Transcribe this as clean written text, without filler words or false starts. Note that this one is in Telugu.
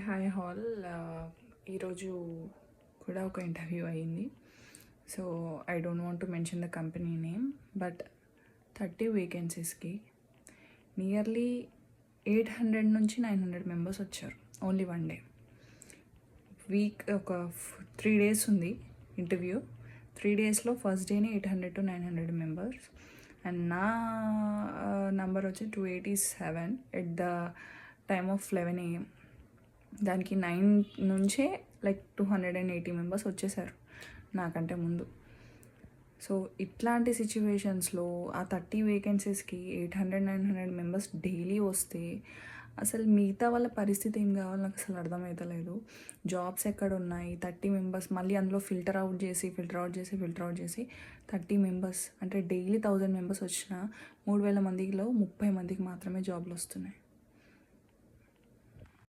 Hi hall. ఈరోజు కూడా ఒక ఇంటర్వ్యూ అయ్యింది. So I don't want to mention the company name, but 30 వేకెన్సీస్కి నియర్లీ 800 నుంచి 900 మెంబర్స్ వచ్చారు ఓన్లీ వన్ డే. వీక్ ఒక 3 days ఉంది ఇంటర్వ్యూ. 3 daysలో ఫస్ట్ డేనే 800 to 900 మెంబర్స్ అండ్ నా నంబర్ వచ్చి 287 at the time of 11 AM. దానికి 9 నుంచే లైక్ 280 మెంబర్స్ వచ్చేసారు నాకంటే ముందు. సో ఇట్లాంటి సిచ్యువేషన్స్లో ఆ 30 వేకెన్సీస్కి 800-900 మెంబర్స్ డైలీ వస్తే అసలు మిగతా వాళ్ళ పరిస్థితి ఏం కావాలో నాకు అసలు అర్థమవుతలేదు. జాబ్స్ ఎక్కడ ఉన్నాయి? 30 మెంబర్స్ మళ్ళీ అందులో ఫిల్టర్ అవుట్ చేసి 30 మెంబర్స్ అంటే డైలీ 1000 మెంబర్స్ వచ్చినా 3000 మందిలో 30 మందికి మాత్రమే జాబ్లు వస్తున్నాయి.